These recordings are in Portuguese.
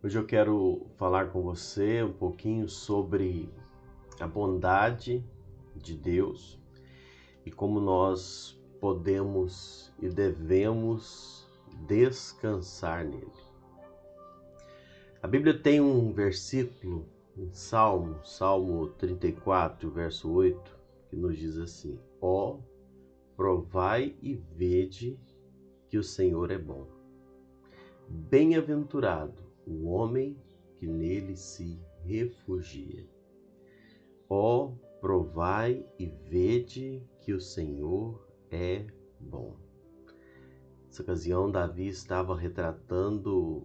Hoje eu quero falar com você um pouquinho sobre a bondade de Deus e como nós podemos e devemos descansar nele. A Bíblia tem um versículo, um Salmo 34, verso 8, que nos diz assim: Ó, provai e vede que o Senhor é bom. Bem-aventurado o homem que nele se refugia. Ó, provai e vede que o Senhor é bom. Nessa ocasião, Davi estava retratando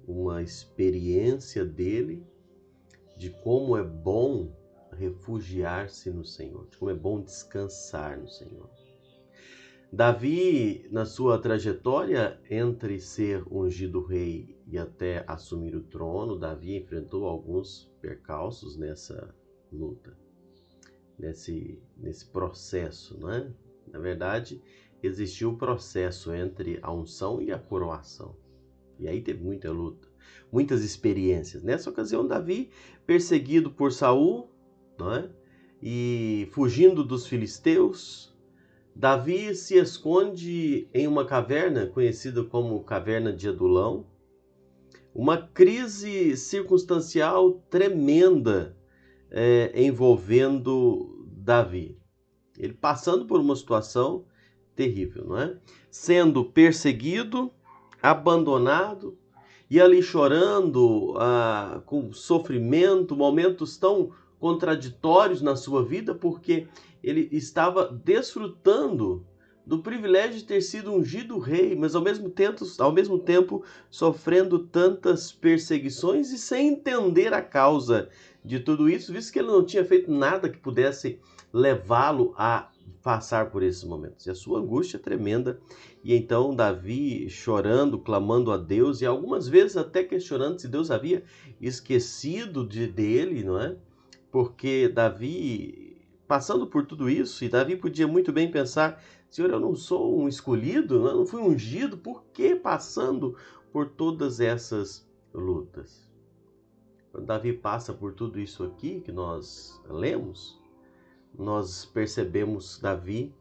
uma experiência dele de como é bom refugiar-se no Senhor, de como é bom descansar no Senhor. Davi, na sua trajetória entre ser ungido rei e até assumir o trono, Davi enfrentou alguns percalços nessa luta, nesse processo, né? Na verdade, existiu o processo entre a unção e a coroação. E aí teve muita luta, muitas experiências. Nessa ocasião, Davi, perseguido por Saul, não é? E fugindo dos filisteus, Davi se esconde em uma caverna conhecida como Caverna de Adulão. Uma crise circunstancial tremenda envolvendo Davi. Ele passando por uma situação terrível, não é? Sendo perseguido, abandonado e ali chorando com sofrimento, momentos tão contraditórios na sua vida, porque ele estava desfrutando do privilégio de ter sido ungido rei, mas ao mesmo tempo sofrendo tantas perseguições e sem entender a causa de tudo isso, visto que ele não tinha feito nada que pudesse levá-lo a passar por esses momentos. E a sua angústia tremenda. E então Davi chorando, clamando a Deus e algumas vezes até questionando se Deus havia esquecido dele, não é? Porque Davi, passando por tudo isso, e Davi podia muito bem pensar: Senhor, eu não sou um escolhido, eu não fui ungido, por que passando por todas essas lutas? Quando Davi passa por tudo isso aqui que nós lemos, nós percebemos Davi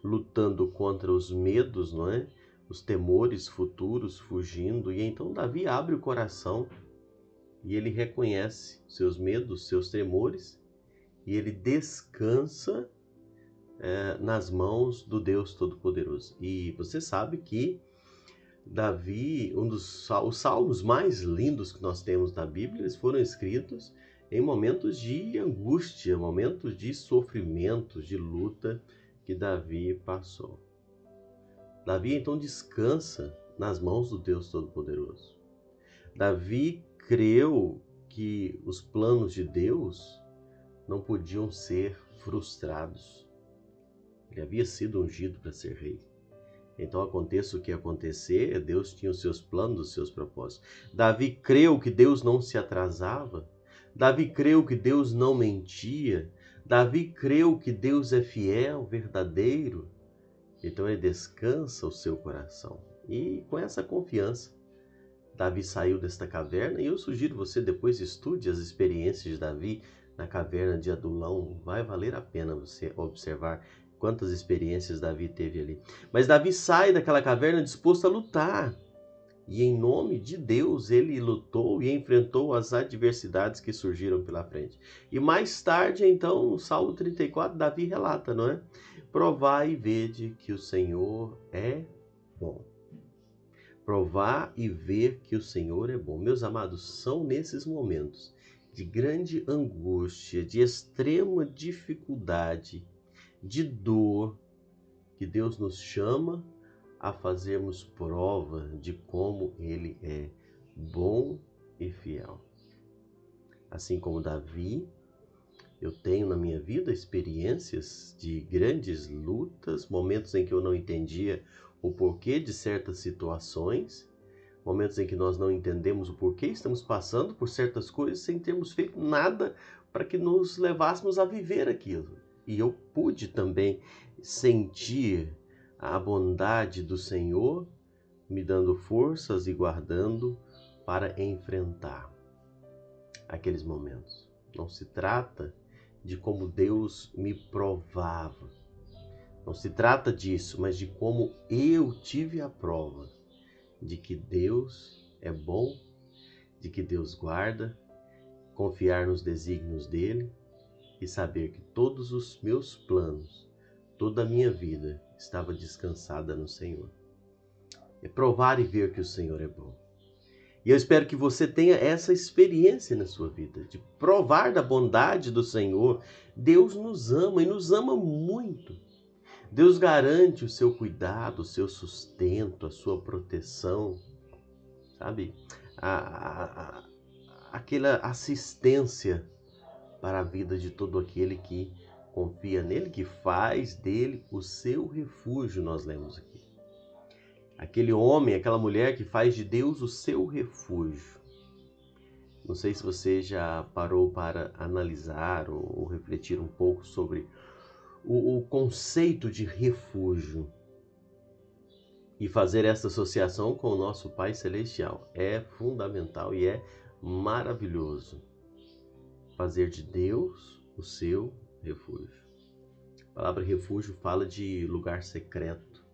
lutando contra os medos, não é? Os temores futuros, fugindo. E então Davi abre o coração e ele reconhece seus medos, seus temores, e ele descansa nas mãos do Deus Todo-Poderoso. E você sabe que Davi, os salmos mais lindos que nós temos na Bíblia, eles foram escritos em momentos de angústia, momentos de sofrimento, de luta que Davi passou. Davi então descansa nas mãos do Deus Todo-Poderoso. Davi creu que os planos de Deus não podiam ser frustrados. Ele havia sido ungido para ser rei. Então aconteça o que acontecer, Deus tinha os seus planos, os seus propósitos. Davi creu que Deus não se atrasava. Davi creu que Deus não mentia. Davi creu que Deus é fiel, verdadeiro. Então ele descansa o seu coração. E com essa confiança, Davi saiu desta caverna. E eu sugiro você depois estude as experiências de Davi na caverna de Adulão. Vai valer a pena você observar quantas experiências Davi teve ali. Mas Davi sai daquela caverna disposto a lutar. E em nome de Deus ele lutou e enfrentou as adversidades que surgiram pela frente. E mais tarde, então, no Salmo 34, Davi relata, não é? Provai e vede que o Senhor é bom. Provar e ver que o Senhor é bom. Meus amados, são nesses momentos de grande angústia, de extrema dificuldade, de dor, que Deus nos chama a fazermos prova de como Ele é bom e fiel. Assim como Davi, eu tenho na minha vida experiências de grandes lutas, momentos em que eu não entendia o porquê de certas situações, momentos em que nós não entendemos o porquê estamos passando por certas coisas sem termos feito nada para que nos levássemos a viver aquilo. E eu pude também sentir a bondade do Senhor me dando forças e guardando para enfrentar aqueles momentos. Não se trata de como Deus me provava. Não se trata disso, mas de como eu tive a prova de que Deus é bom, de que Deus guarda, confiar nos desígnios dele e saber que todos os meus planos, toda a minha vida estava descansada no Senhor. É provar e ver que o Senhor é bom. E eu espero que você tenha essa experiência na sua vida, de provar da bondade do Senhor. Deus nos ama e nos ama muito. Deus garante o seu cuidado, o seu sustento, a sua proteção, sabe? Aquela assistência para a vida de todo aquele que confia nele, que faz dele o seu refúgio, nós lemos aqui. Aquele homem, aquela mulher que faz de Deus o seu refúgio. Não sei se você já parou para analisar ou refletir um pouco sobre o conceito de refúgio e fazer essa associação com o nosso Pai Celestial. É fundamental e é maravilhoso fazer de Deus o seu refúgio. A palavra refúgio fala de lugar secreto.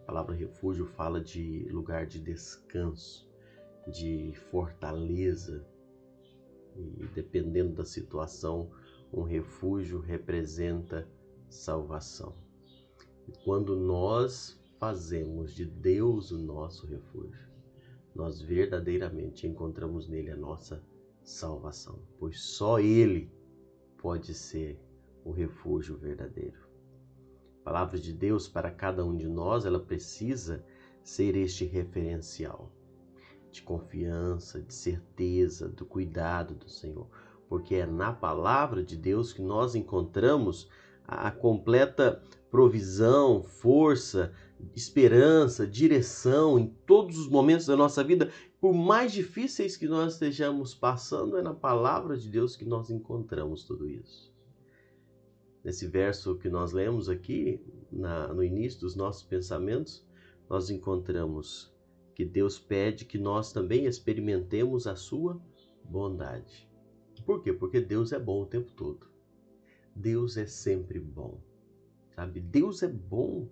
A palavra refúgio fala de lugar de descanso, de fortaleza. E dependendo da situação, um refúgio representa salvação. E quando nós fazemos de Deus o nosso refúgio, nós verdadeiramente encontramos nele a nossa salvação, pois só ele pode ser o refúgio verdadeiro. A palavra de Deus para cada um de nós, ela precisa ser este referencial de confiança, de certeza, do cuidado do Senhor, porque é na palavra de Deus que nós encontramos a completa provisão, força, esperança, direção em todos os momentos da nossa vida. Por mais difíceis que nós estejamos passando, é na palavra de Deus que nós encontramos tudo isso. Nesse verso que nós lemos aqui, no início dos nossos pensamentos, nós encontramos que Deus pede que nós também experimentemos a sua bondade. Por quê? Porque Deus é bom o tempo todo. Deus é sempre bom, sabe? Deus é bom.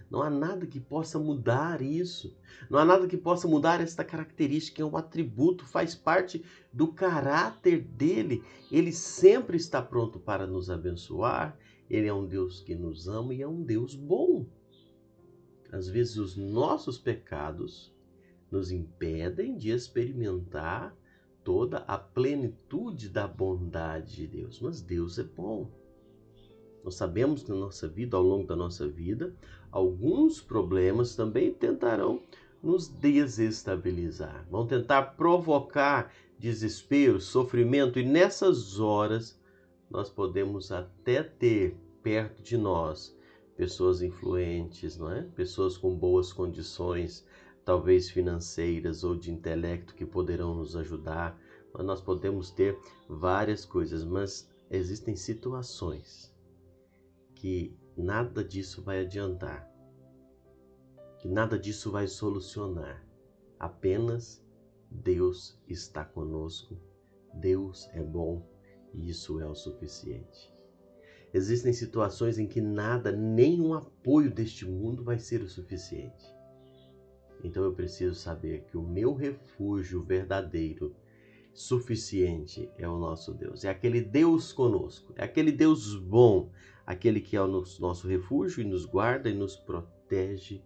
Não há nada que possa mudar isso. Não há nada que possa mudar esta característica, é um atributo, faz parte do caráter dele. Ele sempre está pronto para nos abençoar. Ele é um Deus que nos ama e é um Deus bom. Às vezes os nossos pecados nos impedem de experimentar toda a plenitude da bondade de Deus. Mas Deus é bom. Nós sabemos que na nossa vida, ao longo da nossa vida, alguns problemas também tentarão nos desestabilizar. Vão tentar provocar desespero, sofrimento, e nessas horas nós podemos até ter perto de nós pessoas influentes, não é? Pessoas com boas condições, talvez financeiras ou de intelecto, que poderão nos ajudar. Nós podemos ter várias coisas, mas existem situações que nada disso vai adiantar, que nada disso vai solucionar. Apenas Deus está conosco, Deus é bom e isso é o suficiente. Existem situações em que nada, nenhum apoio deste mundo vai ser o suficiente. Então eu preciso saber que o meu refúgio verdadeiro, suficiente, é o nosso Deus. É aquele Deus conosco, é aquele Deus bom, aquele que é o nosso refúgio e nos guarda e nos protege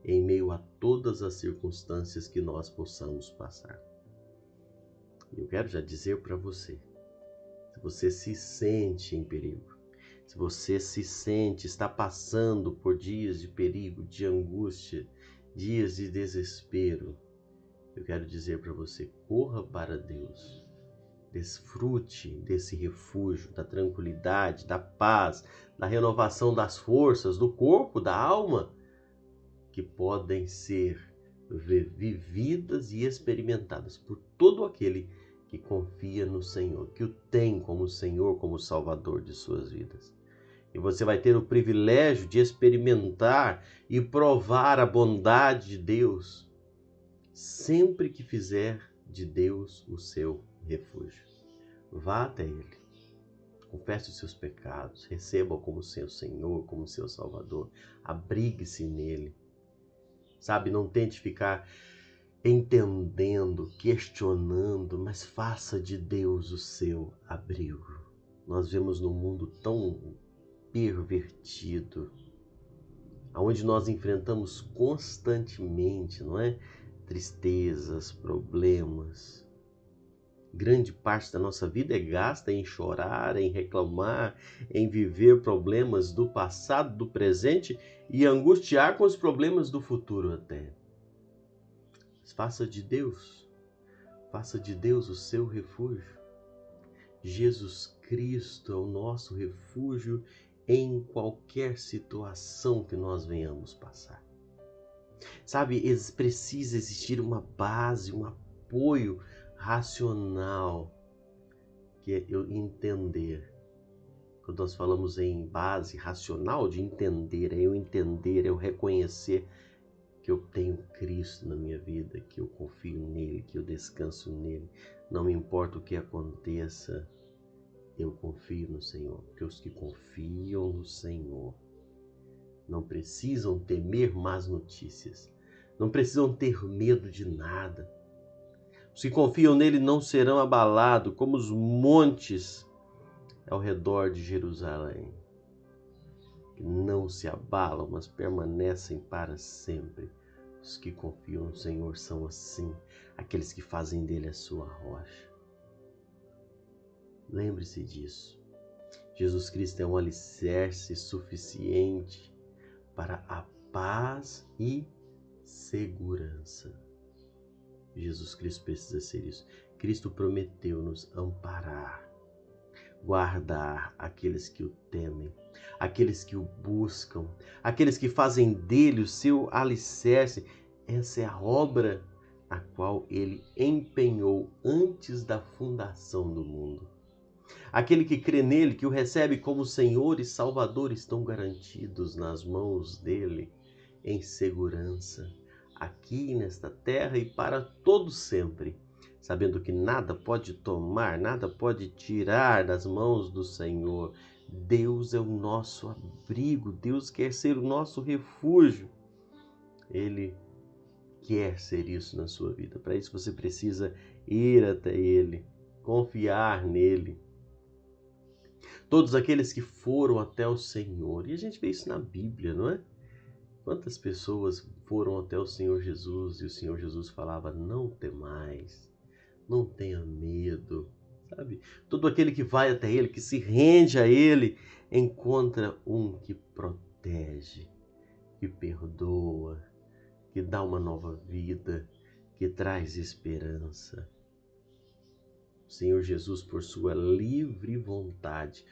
em meio a todas as circunstâncias que nós possamos passar. Eu quero já dizer para você, se você se sente em perigo, se você se sente, está passando por dias de perigo, de angústia, dias de desespero, eu quero dizer para você, corra para Deus. Desfrute desse refúgio, da tranquilidade, da paz, da renovação das forças, do corpo, da alma, que podem ser vividas e experimentadas por todo aquele que confia no Senhor, que o tem como Senhor, como Salvador de suas vidas. E você vai ter o privilégio de experimentar e provar a bondade de Deus sempre que fizer de Deus o seu refúgio. Vá até Ele, confesse os seus pecados, receba-o como seu Senhor, como seu Salvador, abrigue-se nele. Sabe, não tente ficar entendendo, questionando, mas faça de Deus o seu abrigo. Nós vemos num mundo tão pervertido, onde nós enfrentamos constantemente, não é? Tristezas, problemas. Grande parte da nossa vida é gasta em chorar, em reclamar, em viver problemas do passado, do presente e angustiar com os problemas do futuro até. Mas faça de Deus o seu refúgio. Jesus Cristo é o nosso refúgio em qualquer situação que nós venhamos passar. Sabe, precisa existir uma base, um apoio racional, que é eu entender. Quando nós falamos em base racional, de entender, é eu reconhecer que eu tenho Cristo na minha vida, que eu confio nele, que eu descanso nele. Não me importa o que aconteça, eu confio no Senhor, porque os que confiam no Senhor não precisam temer más notícias, não precisam ter medo de nada. Os que confiam nele não serão abalados como os montes ao redor de Jerusalém, que não se abalam, mas permanecem para sempre. Os que confiam no Senhor são assim, aqueles que fazem dele a sua rocha. Lembre-se disso. Jesus Cristo é um alicerce suficiente para a paz e segurança. Jesus Cristo precisa ser isso. Cristo prometeu nos amparar, guardar aqueles que o temem, aqueles que o buscam, aqueles que fazem dele o seu alicerce. Essa é a obra a qual ele empenhou antes da fundação do mundo. Aquele que crê nele, que o recebe como Senhor e Salvador, estão garantidos nas mãos dele em segurança, aqui nesta terra e para todo sempre, sabendo que nada pode tomar, nada pode tirar das mãos do Senhor. Deus é o nosso abrigo, Deus quer ser o nosso refúgio. Ele quer ser isso na sua vida. Para isso você precisa ir até Ele, confiar nele. Todos aqueles que foram até o Senhor, e a gente vê isso na Bíblia, não é? Quantas pessoas foram até o Senhor Jesus e o Senhor Jesus falava: não temais, não tenha medo, sabe? Todo aquele que vai até Ele, que se rende a Ele, encontra um que protege, que perdoa, que dá uma nova vida, que traz esperança. O Senhor Jesus, por sua livre vontade,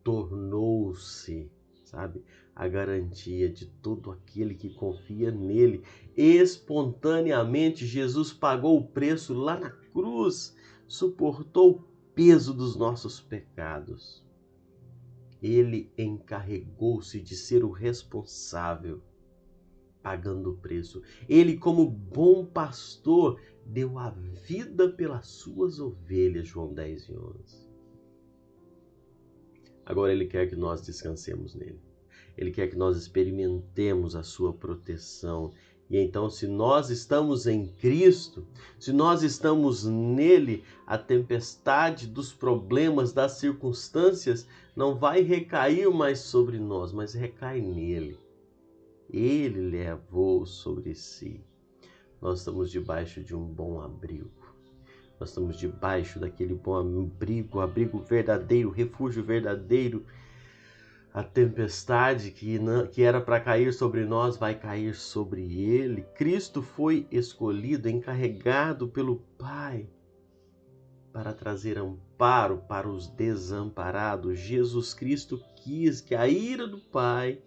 tornou-se, sabe, a garantia de todo aquele que confia nele. Espontaneamente, Jesus pagou o preço lá na cruz, suportou o peso dos nossos pecados. Ele encarregou-se de ser o responsável, pagando o preço. Ele, como bom pastor, deu a vida pelas suas ovelhas, João 10:11. Agora Ele quer que nós descansemos nele. Ele quer que nós experimentemos a sua proteção. E então, se nós estamos em Cristo, se nós estamos nele, a tempestade dos problemas, das circunstâncias, não vai recair mais sobre nós, mas recai nele. Ele levou sobre si. Nós estamos debaixo de um bom abrigo. Nós estamos debaixo daquele bom abrigo verdadeiro, refúgio verdadeiro. A tempestade que era para cair sobre nós vai cair sobre ele. Cristo foi escolhido, encarregado pelo Pai para trazer amparo para os desamparados. Jesus Cristo quis que a ira do Pai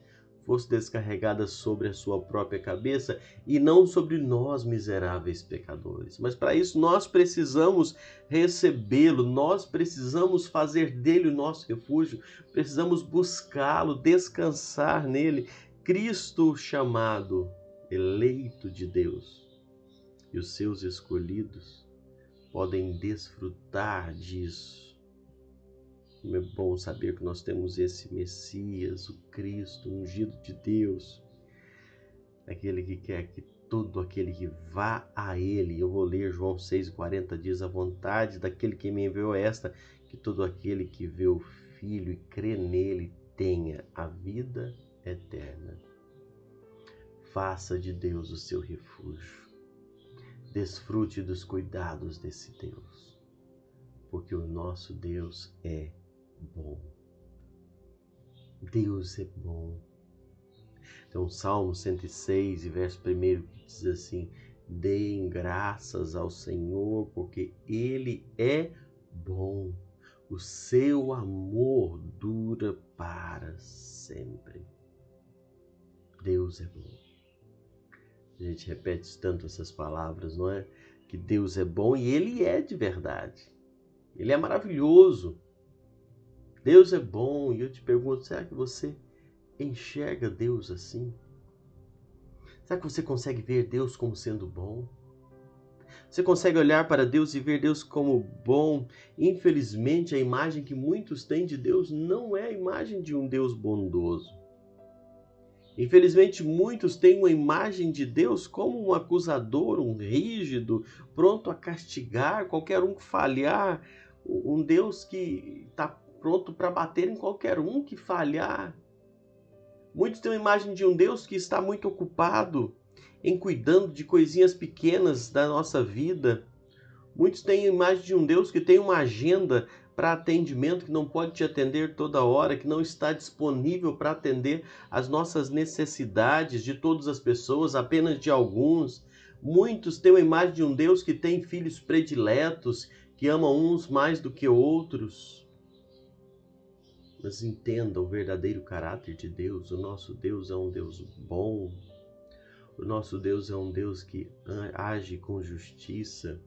fosse descarregada sobre a sua própria cabeça e não sobre nós, miseráveis pecadores. Mas para isso nós precisamos recebê-lo, nós precisamos fazer dele o nosso refúgio, precisamos buscá-lo, descansar nele. Cristo chamado, eleito de Deus, e os seus escolhidos podem desfrutar disso. Como é bom saber que nós temos esse Messias, o Cristo, o ungido de Deus, aquele que quer que todo aquele que vá a Ele, eu vou ler João 6,40, diz: a vontade daquele que me enviou é esta, que todo aquele que vê o Filho e crê nele tenha a vida eterna. Faça de Deus o seu refúgio. Desfrute dos cuidados desse Deus, porque o nosso Deus é bom. Deus é bom. Tem um Salmo 106, verso 1, que diz assim: deem graças ao Senhor, porque Ele é bom. O seu amor dura para sempre. Deus é bom. A gente repete tanto essas palavras, não é? Que Deus é bom e Ele é de verdade. Ele é maravilhoso. Deus é bom. E eu te pergunto, será que você enxerga Deus assim? Será que você consegue ver Deus como sendo bom? Você consegue olhar para Deus e ver Deus como bom? Infelizmente, a imagem que muitos têm de Deus não é a imagem de um Deus bondoso. Infelizmente, muitos têm uma imagem de Deus como um acusador, um rígido, pronto a castigar qualquer um que falhar, um Deus que está pronto para bater em qualquer um que falhar. Muitos têm uma imagem de um Deus que está muito ocupado em cuidando de coisinhas pequenas da nossa vida. Muitos têm a imagem de um Deus que tem uma agenda para atendimento, que não pode te atender toda hora, que não está disponível para atender as nossas necessidades de todas as pessoas, apenas de alguns. Muitos têm a imagem de um Deus que tem filhos prediletos, que ama uns mais do que outros. Mas entenda o verdadeiro caráter de Deus. O nosso Deus é um Deus bom. O nosso Deus é um Deus que age com justiça.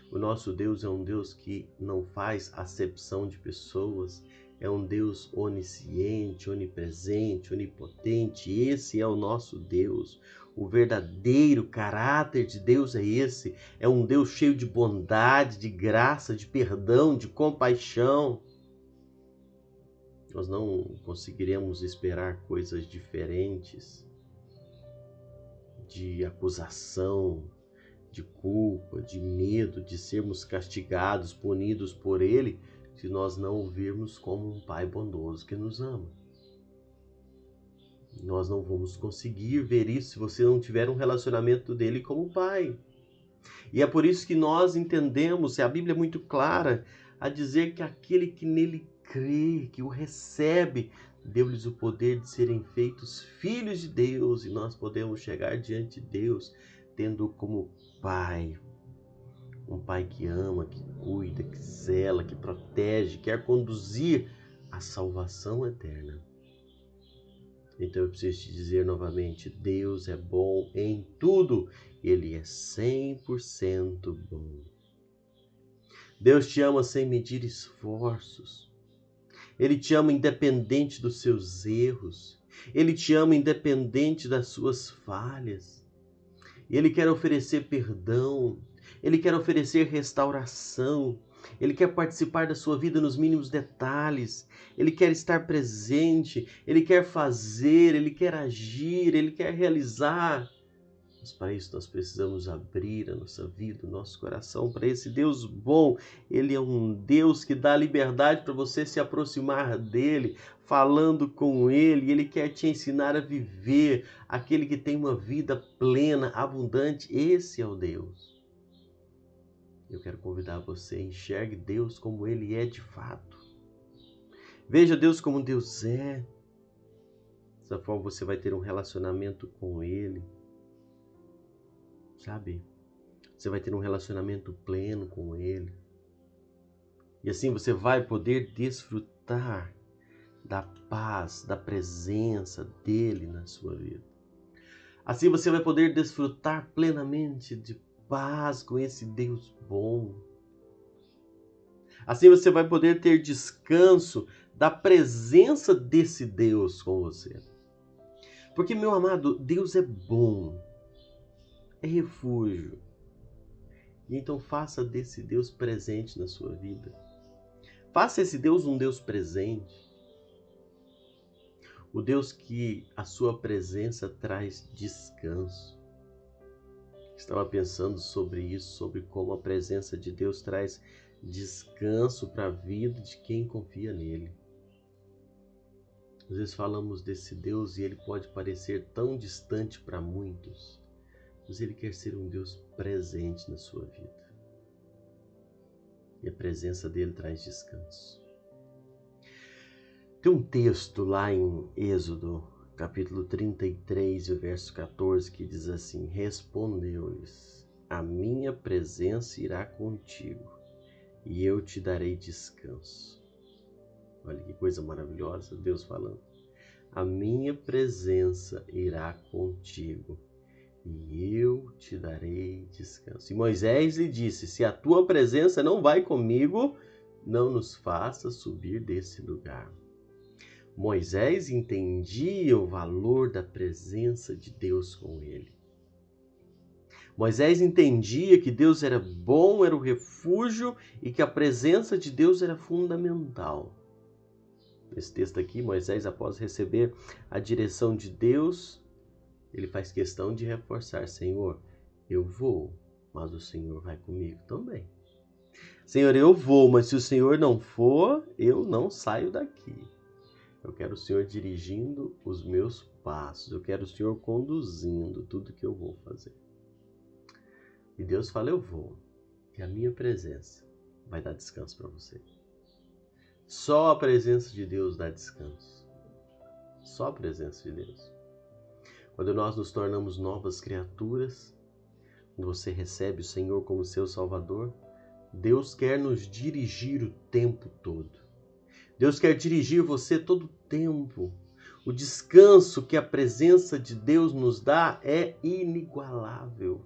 O nosso Deus é um Deus que não faz acepção de pessoas. É um Deus onisciente, onipresente, onipotente. Esse é o nosso Deus. O verdadeiro caráter de Deus é esse. É um Deus cheio de bondade, de graça, de perdão, de compaixão. Nós não conseguiremos esperar coisas diferentes, de acusação, de culpa, de medo, de sermos castigados, punidos por Ele, se nós não o virmos como um Pai bondoso que nos ama. Nós não vamos conseguir ver isso se você não tiver um relacionamento dele como Pai. E é por isso que nós entendemos, e a Bíblia é muito clara a dizer que aquele que nele crê, que o recebe, deu-lhes o poder de serem feitos filhos de Deus, e nós podemos chegar diante de Deus tendo como Pai, um Pai que ama, que cuida, que zela, que protege, quer conduzir à salvação eterna. Então eu preciso te dizer novamente, Deus é bom em tudo, Ele é 100% bom. Deus te ama sem medir esforços. Ele te ama independente dos seus erros. Ele te ama independente das suas falhas. Ele quer oferecer perdão. Ele quer oferecer restauração. Ele quer participar da sua vida nos mínimos detalhes. Ele quer estar presente. Ele quer fazer. Ele quer agir. Ele quer realizar. Mas para isso nós precisamos abrir a nossa vida, o nosso coração para esse Deus bom. Ele é um Deus que dá liberdade para você se aproximar dele, falando com ele. Ele quer te ensinar a viver, aquele que tem uma vida plena, abundante. Esse é o Deus. Eu quero convidar você, enxergue Deus como ele é de fato. Veja Deus como Deus é. Dessa forma você vai ter um relacionamento com ele. Sabe? Você vai ter um relacionamento pleno com Ele. E assim você vai poder desfrutar da paz, da presença dEle na sua vida. Assim você vai poder desfrutar plenamente de paz com esse Deus bom. Assim você vai poder ter descanso da presença desse Deus com você. Porque, meu amado, Deus é bom. É refúgio, E então faça desse Deus presente na sua vida. Faça esse Deus um Deus presente. O Deus que a sua presença traz descanso. Estava pensando sobre isso, sobre como a presença de Deus traz descanso para a vida de quem confia nele. Às vezes falamos desse Deus e ele pode parecer tão distante para muitos, mas ele quer ser um Deus presente na sua vida. E a presença dele traz descanso. Tem um texto lá em Êxodo, capítulo 33, e o verso 14, que diz assim: respondeu-lhes, a minha presença irá contigo, e eu te darei descanso. Olha que coisa maravilhosa, Deus falando. A minha presença irá contigo, e eu te darei descanso. E Moisés lhe disse, se a tua presença não vai comigo, não nos faça subir desse lugar. Moisés entendia o valor da presença de Deus com ele. Moisés entendia que Deus era bom, era o refúgio e que a presença de Deus era fundamental. Nesse texto aqui, Moisés, após receber a direção de Deus, ele faz questão de reforçar, Senhor, eu vou, mas o Senhor vai comigo também. Senhor, eu vou, mas se o Senhor não for, eu não saio daqui. Eu quero o Senhor dirigindo os meus passos. Eu quero o Senhor conduzindo tudo que eu vou fazer. E Deus fala, eu vou. E a minha presença vai dar descanso para você. Só a presença de Deus dá descanso. Só a presença de Deus. Quando nós nos tornamos novas criaturas, quando você recebe o Senhor como seu Salvador, Deus quer nos dirigir o tempo todo. Deus quer dirigir você todo o tempo. O descanso que a presença de Deus nos dá é inigualável.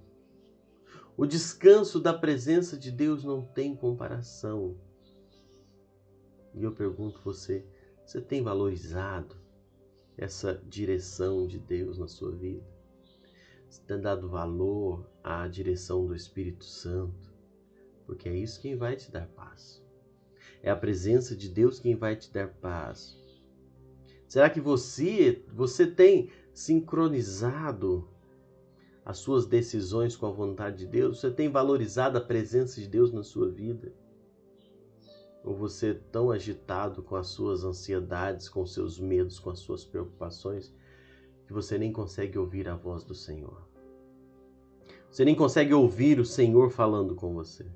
O descanso da presença de Deus não tem comparação. E eu pergunto você tem valorizado essa direção de Deus na sua vida? Você tem dado valor à direção do Espírito Santo? Porque é isso quem vai te dar paz. É a presença de Deus quem vai te dar paz. Será que você tem sincronizado as suas decisões com a vontade de Deus? Você tem valorizado a presença de Deus na sua vida? Ou você é tão agitado com as suas ansiedades, com os seus medos, com as suas preocupações, que você nem consegue ouvir a voz do Senhor? Você nem consegue ouvir o Senhor falando com você.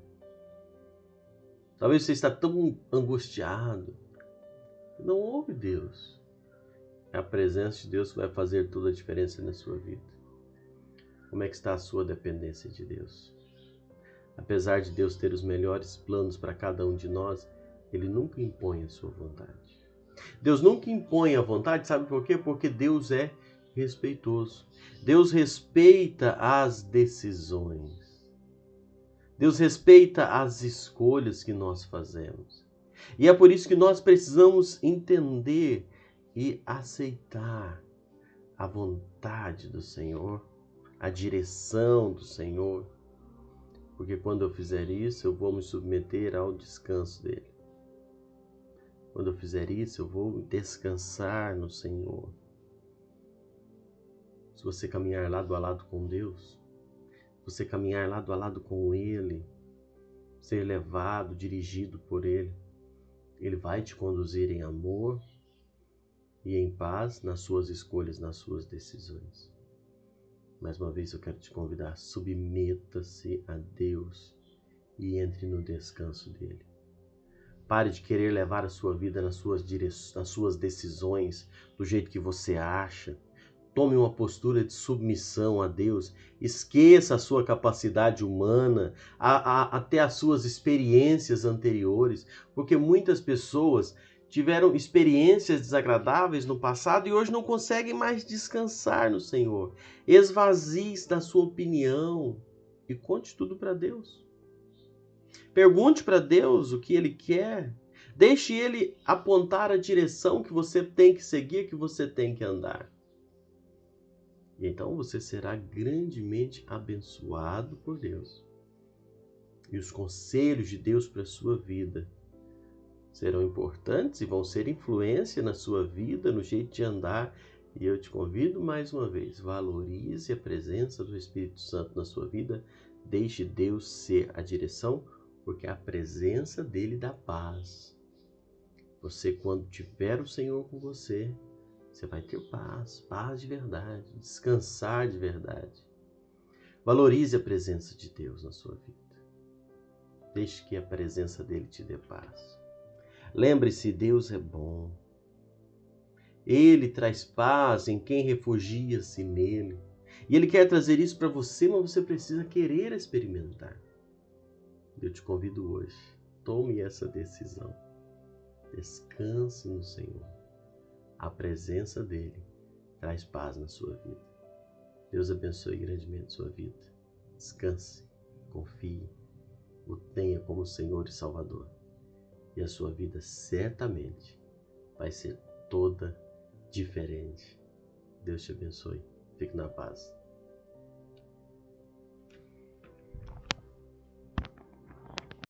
Talvez você está tão angustiado que não ouve Deus. É a presença de Deus que vai fazer toda a diferença na sua vida. Como é que está a sua dependência de Deus? Apesar de Deus ter os melhores planos para cada um de nós, Ele nunca impõe a sua vontade. Deus nunca impõe a vontade, sabe por quê? Porque Deus é respeitoso. Deus respeita as decisões. Deus respeita as escolhas que nós fazemos. E é por isso que nós precisamos entender e aceitar a vontade do Senhor, a direção do Senhor. Porque quando eu fizer isso, eu vou me submeter ao descanso dele. Quando eu fizer isso, eu vou descansar no Senhor. Se você caminhar lado a lado com Deus, você caminhar lado a lado com Ele, ser levado, dirigido por Ele, Ele vai te conduzir em amor e em paz nas suas escolhas, nas suas decisões. Mais uma vez eu quero te convidar, submeta-se a Deus e entre no descanso dele. Pare de querer levar a sua vida nas suas decisões, do jeito que você acha. Tome uma postura de submissão a Deus. Esqueça a sua capacidade humana, até as suas experiências anteriores, porque muitas pessoas tiveram experiências desagradáveis no passado e hoje não conseguem mais descansar no Senhor. Esvazie-se da sua opinião e conte tudo para Deus. Pergunte para Deus o que Ele quer. Deixe Ele apontar a direção que você tem que seguir, que você tem que andar. E então você será grandemente abençoado por Deus. E os conselhos de Deus para a sua vida serão importantes e vão ser influência na sua vida, no jeito de andar. E eu te convido mais uma vez, valorize a presença do Espírito Santo na sua vida, deixe Deus ser a direção, porque a presença dele dá paz. Você, quando tiver o Senhor com você, você vai ter paz, paz de verdade, descansar de verdade. Valorize a presença de Deus na sua vida. Deixe que a presença dele te dê paz. Lembre-se, Deus é bom. Ele traz paz em quem refugia-se nele. E Ele quer trazer isso para você, mas você precisa querer experimentar. Eu te convido hoje, tome essa decisão. Descanse no Senhor. A presença dEle traz paz na sua vida. Deus abençoe grandemente sua vida. Descanse, confie, o tenha como Senhor e Salvador. E a sua vida certamente vai ser toda diferente. Deus te abençoe. Fique na paz.